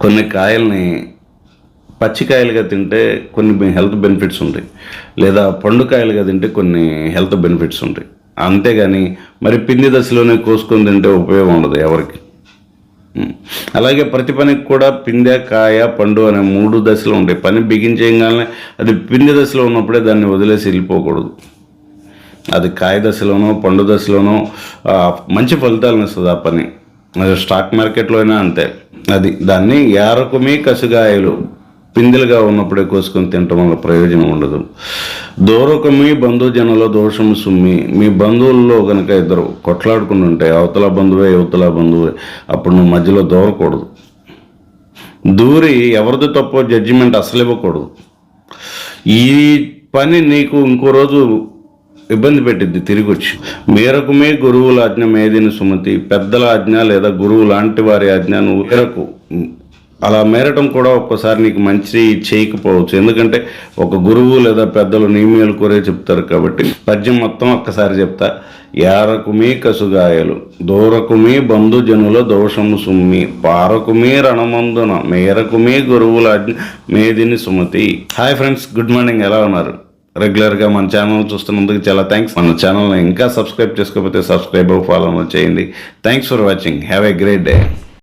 కొన్ని కాయల్ని పచ్చికాయలుగా తింటే కొన్ని హెల్త్ బెనిఫిట్స్ ఉంటాయి, లేదా పండుకాయలుగా తింటే కొన్ని హెల్త్ బెనిఫిట్స్ ఉంటాయి. అంతేగాని మరి పిండి దశలోనే కోసుకొని తింటే ఉపయోగం ఉండదు ఎవరికి. అలాగే ప్రతి పనికి కూడా పిందె, కాయ, పండు అనే 3 దశలు ఉంటాయి. పని బిగించేయగానే అది పిండి దశలో ఉన్నప్పుడే దాన్ని వదిలేసి వెళ్ళిపోకూడదు. అది కాయ దశలోనో పండు దశలోనో మంచి ఫలితాలను ఇస్తుంది ఆ పని. అది స్టాక్ మార్కెట్లో అయినా అంతే. అది దాన్ని యారకుమి కసుగాయలు పిందెలుగా ఉన్నప్పుడే కోసుకొని తినటం వల్ల ప్రయోజనం ఉండదు. దూరకమి బంధుజనుల దోషము సుమ్మి. మీ బంధువుల్లో కనుక ఇద్దరు కొట్లాడుకుని ఉంటే, అవతల బంధువే యువతల బంధువే, అప్పుడు నువ్వు మధ్యలో దూరకూడదు. దూరి ఎవరిది తప్పో జడ్జిమెంట్ అసలు ఇవ్వకూడదు. ఈ పని నీకు ఇంకో రోజు ఇబ్బంది పెట్టిద్ది తిరిగి వచ్చి. మేరకుమే గురువుల ఆజ్ఞ మేదిని సుమతి. పెద్దల ఆజ్ఞ లేదా గురువు లాంటి వారి ఆజ్ఞ నువ్వు మేరకు. అలా మేరటం కూడా ఒక్కోసారి నీకు మంచి చేయకపోవచ్చు, ఎందుకంటే ఒక గురువు లేదా పెద్దలు నీ మేలు కోరే చెప్తారు. కాబట్టి పద్యం మొత్తం ఒక్కసారి చెప్తా. యారకుమీ కసుగాయలు, దూరకుమీ బంధుజనుల దోషము సుమ్మి, పారకుమీ రణమందున, మేరకుమీ గురువుల మేదిని సుమతి. Hi friends, good morning. ఎలా ఉన్నారు? రెగ్యులర్గా మన ఛానల్ చూస్తున్నందుకు చాలా థ్యాంక్స్. మన ఛానల్ని ఇంకా సబ్స్క్రైబ్ చేసుకోకపోతే సబ్స్క్రైబ్, ఫాలో చేయండి. Thanks for watching. Have a great day.